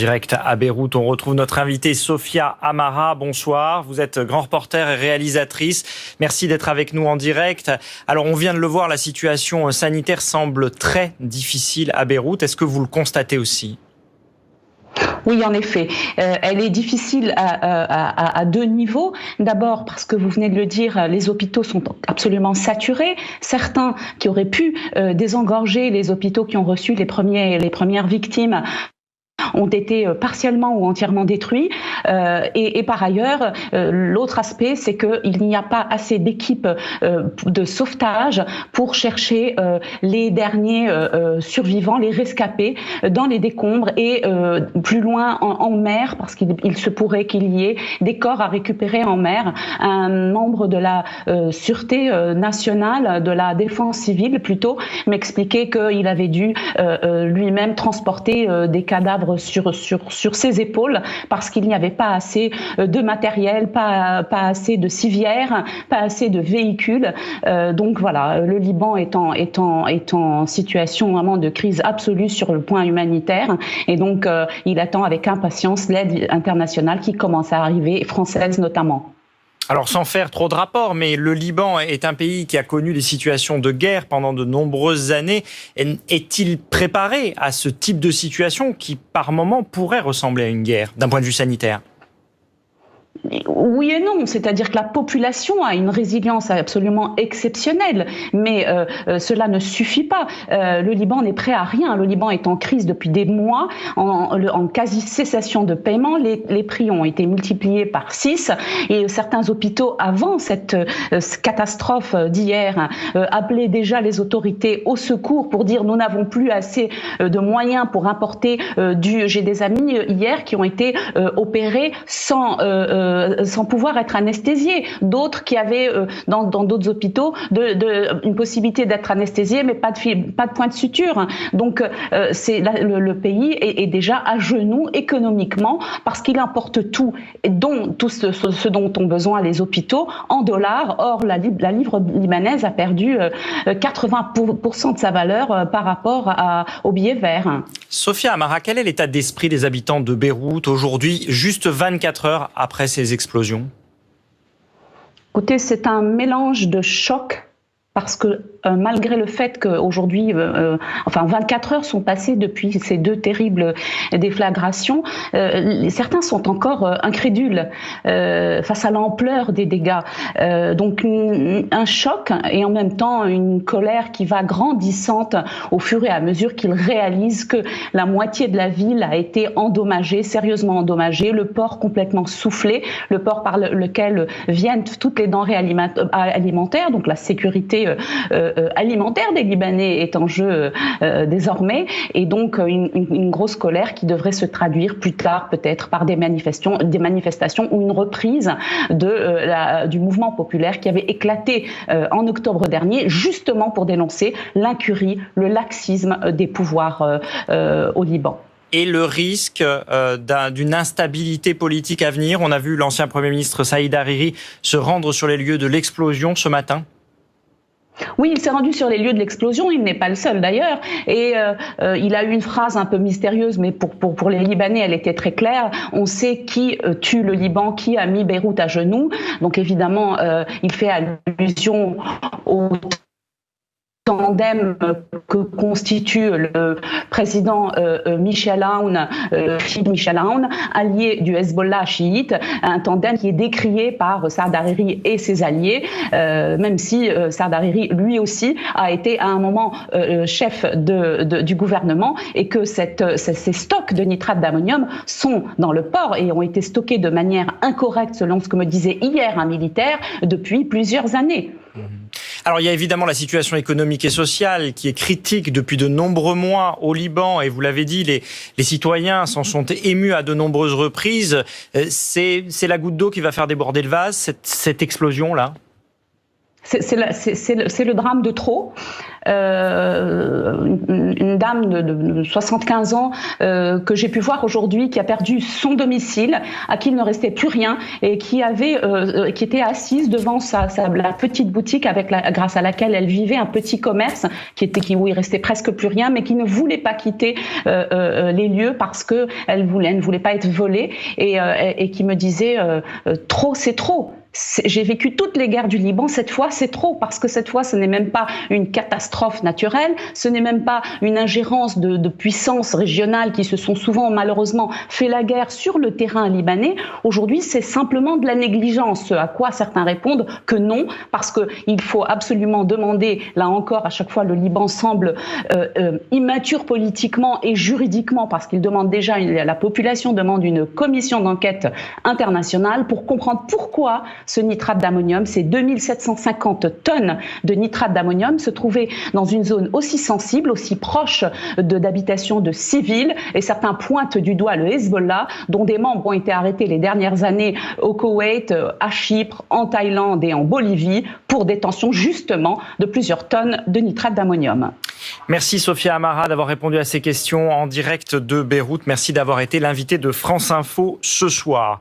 Direct à Beyrouth, on retrouve notre invitée Sophia Amara. Bonsoir, vous êtes grand reporter et réalisatrice. Merci d'être avec nous en direct. Alors on vient de le voir, la situation sanitaire semble très difficile à Beyrouth. Est-ce que vous le constatez aussi ? Oui, en effet. Elle est difficile à deux niveaux. D'abord parce que vous venez de le dire, les hôpitaux sont absolument saturés. Certains qui auraient pu désengorger les hôpitaux qui ont reçu les premières victimes ont été partiellement ou entièrement détruits. Et par ailleurs, l'autre aspect, c'est qu'il n'y a pas assez d'équipes de sauvetage pour chercher les derniers survivants, les rescapés dans les décombres et plus loin en mer, parce qu'il se pourrait qu'il y ait des corps à récupérer en mer. Un membre de la Sûreté nationale, de la défense civile plutôt, m'expliquait qu'il avait dû lui-même transporter des cadavres sur ses épaules parce qu'il n'y avait pas assez de matériel, pas assez de civières, pas assez de véhicules. Donc voilà, le Liban est en situation vraiment de crise absolue sur le point humanitaire et donc il attend avec impatience l'aide internationale qui commence à arriver, française notamment. Alors sans faire trop de rapports, mais le Liban est un pays qui a connu des situations de guerre pendant de nombreuses années. Est-il préparé à ce type de situation qui, par moments, pourrait ressembler à une guerre, d'un point de vue sanitaire ? Oui et non, c'est-à-dire que la population a une résilience absolument exceptionnelle, mais cela ne suffit pas. Le Liban n'est prêt à rien. Le Liban est en crise depuis des mois, en quasi-cessation de paiement. Les prix ont été multipliés par 6 et certains hôpitaux, avant cette catastrophe d'hier, appelaient déjà les autorités au secours pour dire nous n'avons plus assez de moyens pour importer J'ai des amis hier qui ont été opérés sans pouvoir être anesthésiés. D'autres qui avaient dans d'autres hôpitaux une possibilité d'être anesthésiés, mais pas de point de suture. Donc le pays est déjà à genoux économiquement parce qu'il importe tout ce dont ont besoin les hôpitaux en dollars. Or, la livre libanaise a perdu 80% de sa valeur par rapport au billet vert. Sophia Amara, quel est l'état d'esprit des habitants de Beyrouth aujourd'hui, juste 24 heures après ces explosions ? Écoutez, c'est un mélange de choc parce que malgré le fait qu'aujourd'hui, 24 heures sont passées depuis ces deux terribles déflagrations, certains sont encore incrédules face à l'ampleur des dégâts. Donc un choc et en même temps une colère qui va grandissante au fur et à mesure qu'ils réalisent que la moitié de la ville a été endommagée, sérieusement endommagée, le port complètement soufflé, le port par lequel viennent toutes les denrées alimentaires, donc la sécurité alimentaire des Libanais est en jeu désormais, et donc une grosse colère qui devrait se traduire plus tard peut-être par des manifestations ou une reprise du mouvement populaire qui avait éclaté en octobre dernier, justement pour dénoncer l'incurie, le laxisme des pouvoirs au Liban. Et le risque d'une instabilité politique à venir. On a vu l'ancien Premier ministre Saïd Hariri se rendre sur les lieux de l'explosion ce matin. Oui, il s'est rendu sur les lieux de l'explosion, il n'est pas le seul d'ailleurs, et il a eu une phrase un peu mystérieuse, mais pour les Libanais, elle était très claire. On sait qui tue le Liban, qui a mis Beyrouth à genoux. Donc évidemment, il fait allusion au tandem que constitue le président Michel Aoun, allié du Hezbollah chiite, un tandem qui est décrié par Saad Hariri et ses alliés, même si Saad Hariri, lui aussi, a été à un moment chef du gouvernement et que ces stocks de nitrate d'ammonium sont dans le port et ont été stockés de manière incorrecte, selon ce que me disait hier un militaire, depuis plusieurs années. Alors il y a évidemment la situation économique et sociale qui est critique depuis de nombreux mois au Liban, et vous l'avez dit, les citoyens s'en sont émus à de nombreuses reprises. C'est la goutte d'eau qui va faire déborder le vase, cette explosion-là ? C'est le drame de trop. Une dame de 75 ans que j'ai pu voir aujourd'hui, qui a perdu son domicile, à qui il ne restait plus rien et qui était assise devant la petite boutique grâce à laquelle elle vivait, un petit commerce où il restait presque plus rien, mais qui ne voulait pas quitter les lieux parce que elle ne voulait pas être volée et qui me disait trop, c'est trop. J'ai vécu toutes les guerres du Liban, cette fois c'est trop, parce que cette fois ce n'est même pas une catastrophe naturelle, ce n'est même pas une ingérence de puissances régionales qui se sont souvent malheureusement fait la guerre sur le terrain libanais. Aujourd'hui c'est simplement de la négligence, ce à quoi certains répondent que non, parce qu'il faut absolument demander, là encore à chaque fois le Liban semble immature politiquement et juridiquement, parce qu'il demande déjà, la population demande une commission d'enquête internationale pour comprendre pourquoi ce nitrate d'ammonium, ces 2750 tonnes de nitrate d'ammonium se trouvaient dans une zone aussi sensible, aussi proche d'habitations de civils, et certains pointent du doigt le Hezbollah, dont des membres ont été arrêtés les dernières années au Koweït, à Chypre, en Thaïlande et en Bolivie pour détention justement de plusieurs tonnes de nitrate d'ammonium. Merci Sophia Amara d'avoir répondu à ces questions en direct de Beyrouth. Merci d'avoir été l'invitée de France Info ce soir.